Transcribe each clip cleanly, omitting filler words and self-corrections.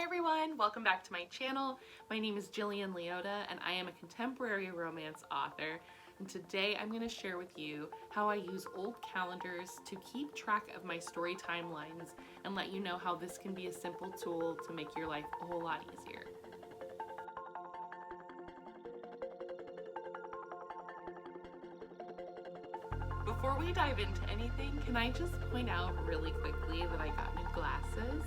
Hi everyone, welcome back to my channel. My name is Jillian Leota and I am a contemporary romance author. And today I'm going to share with you how I use old calendars to keep track of my story timelines and let you know how this can be a simple tool to make your life a whole lot easier. Before we dive into anything, can I just point out really quickly that I got new glasses?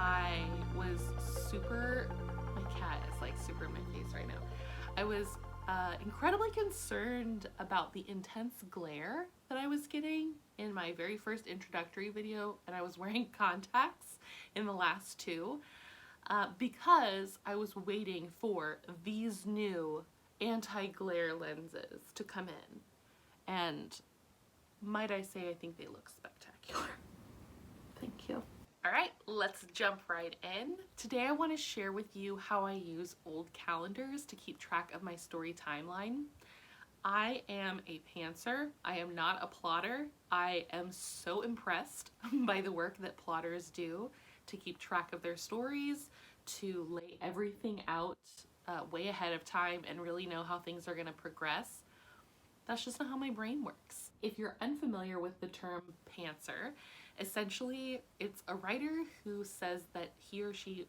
I was my cat is like super in my face right now. I was incredibly concerned about the intense glare that I was getting in my very first introductory video, and I was wearing contacts in the last two because I was waiting for these new anti-glare lenses to come in. And might I say, I think they look spectacular. Thank you. All right, let's jump right in. Today I want to share with you how I use old calendars to keep track of my story timeline. I am a pantser. I am not a plotter. I am so impressed by the work that plotters do to keep track of their stories, to lay everything out way ahead of time and really know how things are going to progress. That's just not how my brain works. If you're unfamiliar with the term pantser, essentially it's a writer who says that he or she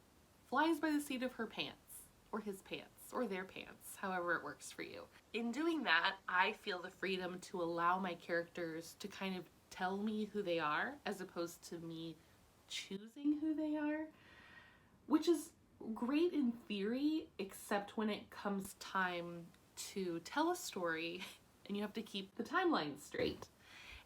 flies by the seat of her pants, or his pants, or their pants, however it works for you. In doing that, I feel the freedom to allow my characters to kind of tell me who they are, as opposed to me choosing who they are, which is great in theory, except when it comes time to tell a story and you have to keep the timeline straight.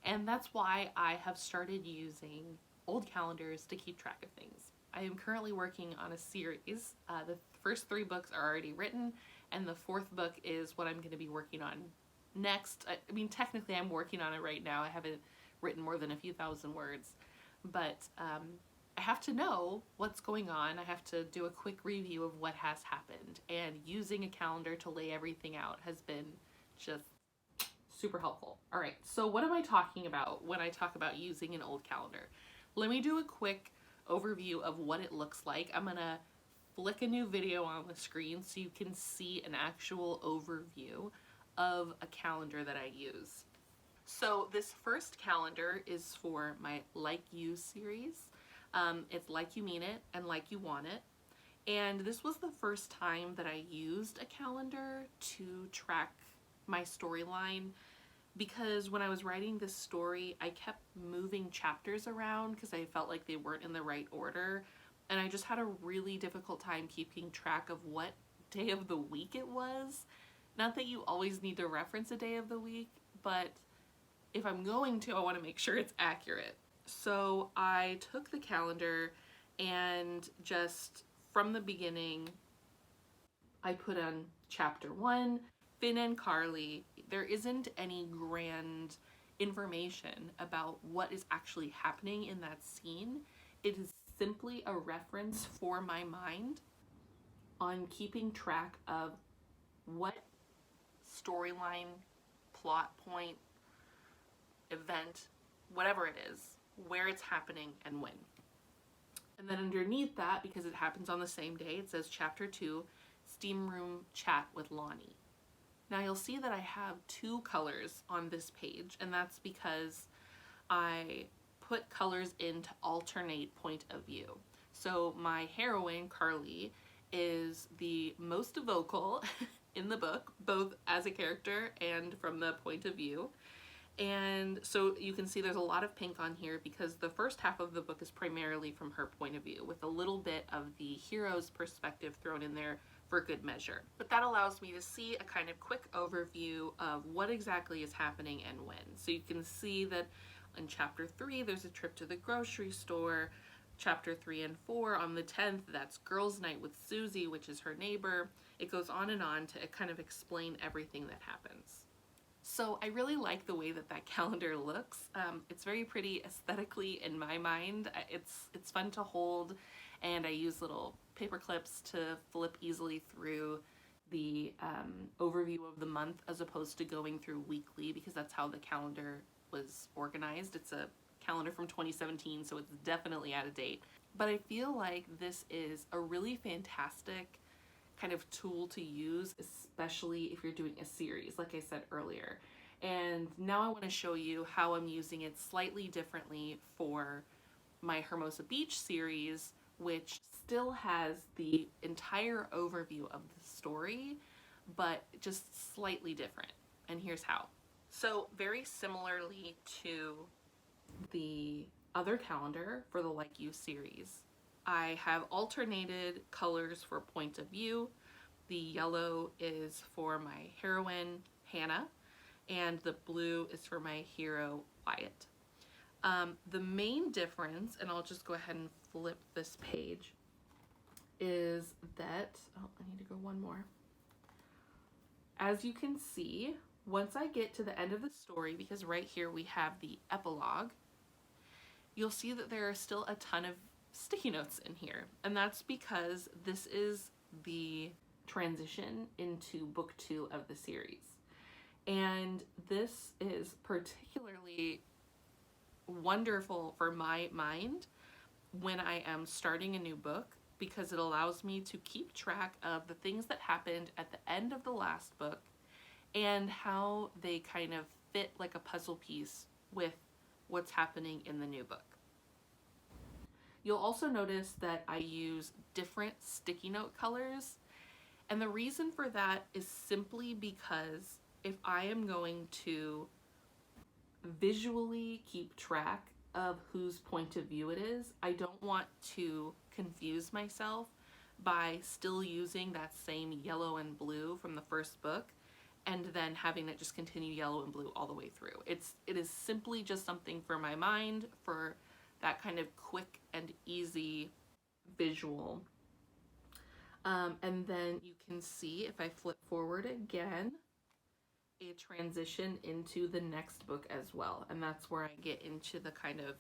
And that's why I have started using old calendars to keep track of things. I am currently working on a series. The first 3 books are already written, and the 4th book is what I'm going to be working on next. I mean, technically I'm working on it right now. I haven't written more than a few thousand words, but I have to know what's going on. I have to do a quick review of what has happened, and using a calendar to lay everything out has been just super helpful. All right, so what am I talking about when I talk about using an old calendar? Let me do a quick overview of what it looks like. I'm gonna flick a new video on the screen so you can see an actual overview of a calendar that I use. So this first calendar is for my Like You series. It's Like You Mean It and Like You Want It. And this was the first time that I used a calendar to track my storyline, because when I was writing this story, I kept moving chapters around because I felt like they weren't in the right order, and I just had a really difficult time keeping track of what day of the week it was. Not that you always need to reference a day of the week, but if I'm going to, I want to make sure it's accurate. So I took the calendar and just from the beginning, I put on chapter 1, Finn and Carly. There isn't any grand information about what is actually happening in that scene. It is simply a reference for my mind on keeping track of what storyline, plot point, event, whatever it is, where it's happening and when. And then underneath that, because it happens on the same day, it says chapter 2, Steam Room Chat with Lonnie. Now you'll see that I have 2 colors on this page, and that's because I put colors in to alternate point of view. So my heroine, Carly, is the most vocal in the book, both as a character and from the point of view. And so you can see there's a lot of pink on here because the first half of the book is primarily from her point of view, with a little bit of the hero's perspective thrown in there for good measure. But that allows me to see a kind of quick overview of what exactly is happening and when. So you can see that in chapter 3 there's a trip to the grocery store. Chapter 3 and 4, on the 10th, that's girls' night with Susie, which is her neighbor. It goes on to kind of explain everything that happens. So I really like the way that that calendar looks. It's very pretty aesthetically in my mind. It's fun to hold, and I use little paper clips to flip easily through the overview of the month as opposed to going through weekly, because that's how the calendar was organized. It's a calendar from 2017, so it's definitely out of date. but I feel like this is a really fantastic kind of tool to use, especially if you're doing a series, like I said earlier. And now I want to show you how I'm using it slightly differently for my Hermosa Beach series, which still has the entire overview of the story, but just slightly different. And here's how. So, very similarly to the other calendar for the Like You series, I have alternated colors for point of view. The yellow is for my heroine, Hannah, and the blue is for my hero, Wyatt. The main difference, and I'll just go ahead and flip this page, is that, oh, I need to go one more. As you can see, once I get to the end of the story, because right here we have the epilogue, you'll see that there are still a ton of sticky notes in here. And that's because this is the transition into book 2 of the series. And this is particularly wonderful for my mind when I am starting a new book, because it allows me to keep track of the things that happened at the end of the last book and how they kind of fit like a puzzle piece with what's happening in the new book. You'll also notice that I use different sticky note colors, and the reason for that is simply because if I am going to visually keep track of whose point of view it is, I don't want to confuse myself by still using that same yellow and blue from the first book and then having it just continue yellow and blue all the way through. It is simply just something for my mind, for that kind of quick and easy visual. And then you can see, if I flip forward again, a transition into the next book as well. And that's where I get into the kind of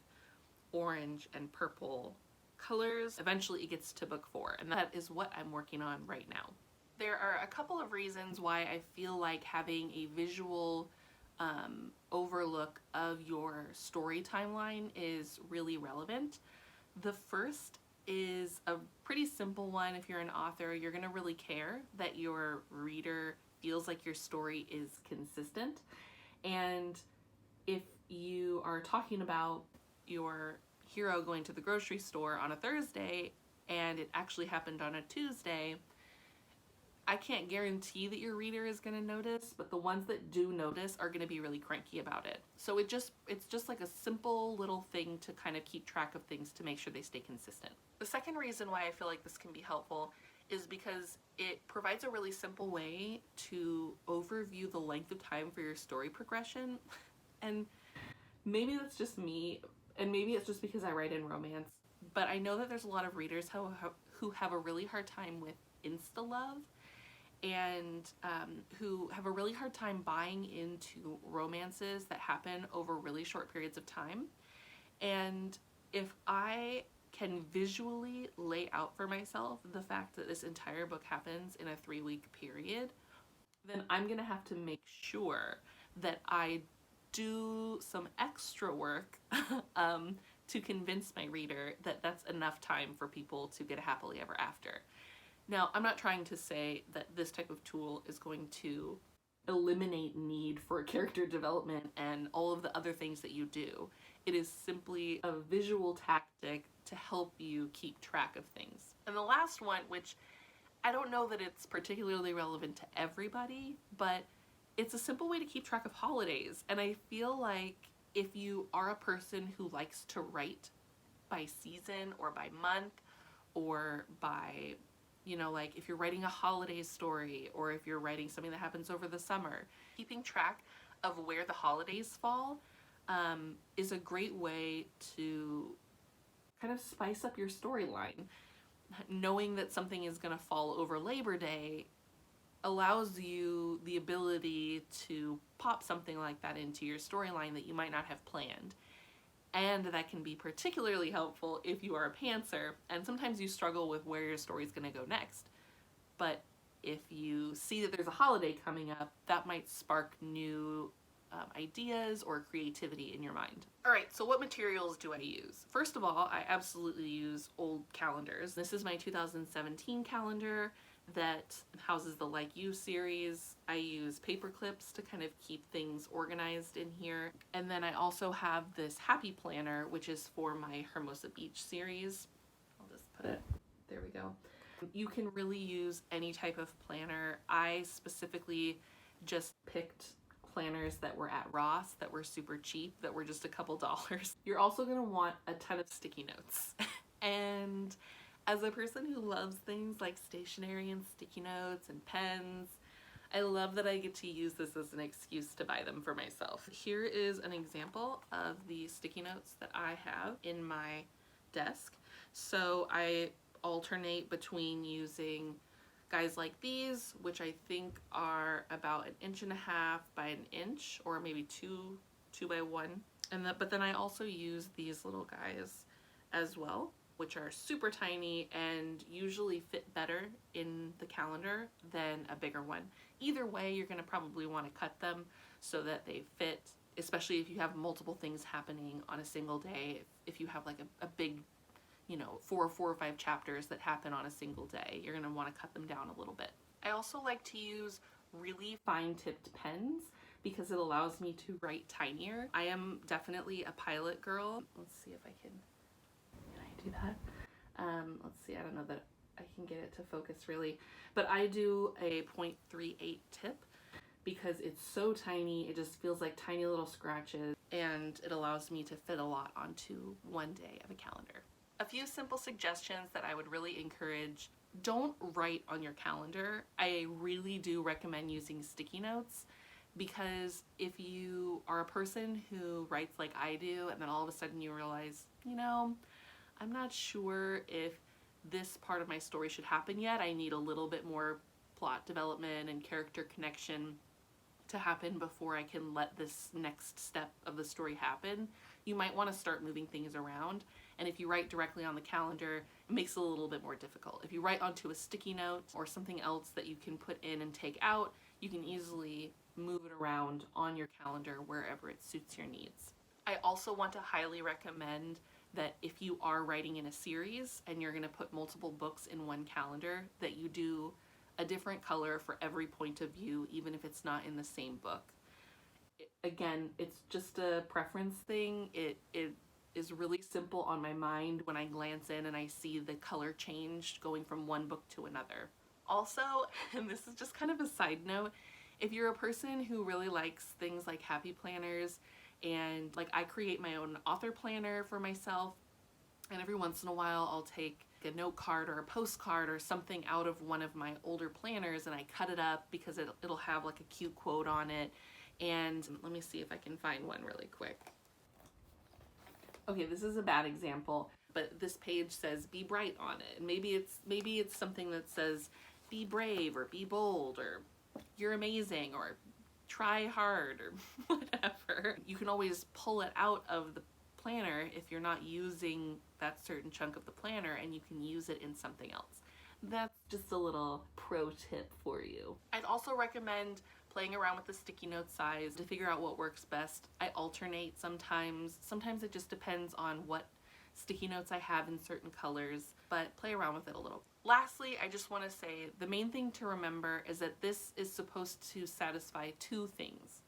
orange and purple colors. Eventually it gets to book 4, and that is what I'm working on right now. There are a couple of reasons why I feel like having a visual overlook of your story timeline is really relevant. The first is a pretty simple one. If you're an author, you're going to really care that your reader feels like your story is consistent. And if you are talking about your hero going to the grocery store on a Thursday and it actually happened on a Tuesday, I can't guarantee that your reader is going to notice, but the ones that do notice are going to be really cranky about it. So it's just like a simple little thing to kind of keep track of things to make sure they stay consistent. The second reason why I feel like this can be helpful is because it provides a really simple way to overview the length of time for your story progression. And maybe that's just me, and maybe it's just because I write in romance, but I know that there's a lot of readers who have a really hard time with insta-love, and who have a really hard time buying into romances that happen over really short periods of time. And if I can visually lay out for myself the fact that this entire book happens in a 3-week period, then I'm gonna have to make sure that I do some extra work to convince my reader that that's enough time for people to get a happily ever after. Now, I'm not trying to say that this type of tool is going to eliminate need for character development and all of the other things that you do. It is simply a visual tactic to help you keep track of things. And the last one, which I don't know that it's particularly relevant to everybody, but it's a simple way to keep track of holidays. And I feel like if you are a person who likes to write by season or by month, or by, like if you're writing a holiday story, or if you're writing something that happens over the summer, keeping track of where the holidays fall is a great way to kind of spice up your storyline. Knowing that something is going to fall over Labor Day allows you the ability to pop something like that into your storyline that you might not have planned. And that can be particularly helpful if you are a pantser, and sometimes you struggle with where your story is going to go next. But if you see that there's a holiday coming up, that might spark new ideas or creativity in your mind. All right, so what materials do I use? First of all, I absolutely use old calendars. This is my 2017 calendar that houses the Like You series. I use paper clips to kind of keep things organized in here. And then I also have this happy planner, which is for my Hermosa Beach series. I'll just put it, there we go. You can really use any type of planner. I specifically just picked planners that were at Ross that were super cheap, that were just a couple dollars. You're also gonna want a ton of sticky notes. And as a person who loves things like stationery and sticky notes and pens, I love that I get to use this as an excuse to buy them for myself. Here is an example of the sticky notes that I have in my desk. So I alternate between using guys like these, which I think are about 1.5 inches by 1 inch, or maybe two by 1. But then I also use these little guys as well, which are super tiny and usually fit better in the calendar than a bigger one. Either way, you're gonna probably wanna cut them so that they fit, especially if you have multiple things happening on a single day. If you have like a big, you know, four or 5 chapters that happen on a single day, you're gonna wanna cut them down a little bit. I also like to use really fine tipped pens because it allows me to write tinier. I am definitely a Pilot girl. Let's see if I can I do that? Let's see, I don't know that I can get it to focus really, but I do a 0.38 tip because it's so tiny, it just feels like tiny little scratches, and it allows me to fit a lot onto one day of a calendar. A few simple suggestions that I would really encourage: don't write on your calendar. I really do recommend using sticky notes, because if you are a person who writes like I do and then all of a sudden you realize, you know, I'm not sure if this part of my story should happen yet. I need a little bit more plot development and character connection to happen before I can let this next step of the story happen. You might want to start moving things around. And if you write directly on the calendar, it makes it a little bit more difficult. If you write onto a sticky note or something else that you can put in and take out, you can easily move it around on your calendar wherever it suits your needs. I also want to highly recommend that if you are writing in a series and you're going to put multiple books in one calendar, that you do a different color for every point of view, even if it's not in the same book. Again, it's just a preference thing. It is really simple on my mind when I glance in and I see the color change going from one book to another. Also, and this is just kind of a side note, if you're a person who really likes things like happy planners, and like I create my own author planner for myself, and every once in a while I'll take a note card or a postcard or something out of one of my older planners and I cut it up because it'll have like a cute quote on it. And let me see if I can find one really quick. Okay, this is a bad example, but this page says be bright on it. And maybe it's something that says be brave or be bold or you're amazing or try hard or whatever. You can always pull it out of the planner if you're not using that certain chunk of the planner, and you can use it in something else. That's just a little pro tip for you. I'd also recommend playing around with the sticky note size to figure out what works best. I alternate sometimes. Sometimes it just depends on what sticky notes I have in certain colors, but play around with it a little. Lastly, I just want to say the main thing to remember is that this is supposed to satisfy 2 things.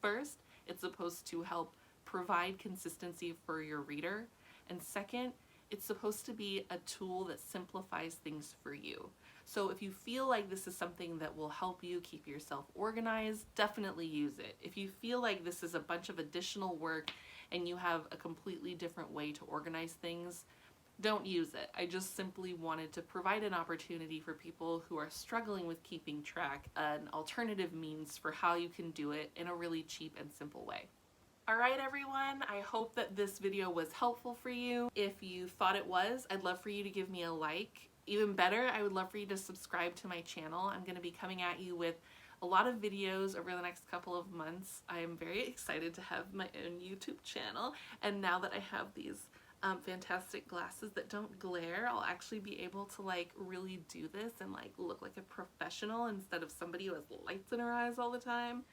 First, it's supposed to help provide consistency for your reader, and second, it's supposed to be a tool that simplifies things for you. So if you feel like this is something that will help you keep yourself organized, definitely use it. If you feel like this is a bunch of additional work and you have a completely different way to organize things, don't use it. I just simply wanted to provide an opportunity for people who are struggling with keeping track, an alternative means for how you can do it in a really cheap and simple way. Alright everyone, I hope that this video was helpful for you. If you thought it was, I'd love for you to give me a like. Even better, I would love for you to subscribe to my channel. I'm going to be coming at you with a lot of videos over the next couple of months. I am very excited to have my own YouTube channel, and now that I have these fantastic glasses that don't glare, I'll actually be able to like really do this and like look like a professional instead of somebody who has lights in her eyes all the time.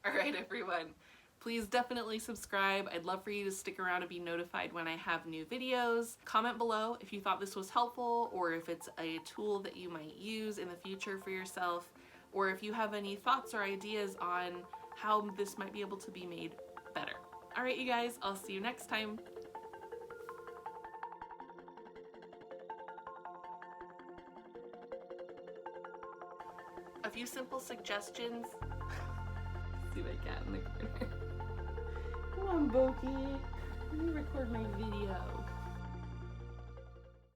Alright everyone, Please definitely subscribe. I'd love for you to stick around and be notified when I have new videos. Comment below if you thought this was helpful, or if it's a tool that you might use in the future for yourself, or if you have any thoughts or ideas on how this might be able to be made better. All right, you guys, I'll see you next time. A few simple suggestions. See my cat in the corner. Come on, Boki. Let me record my video.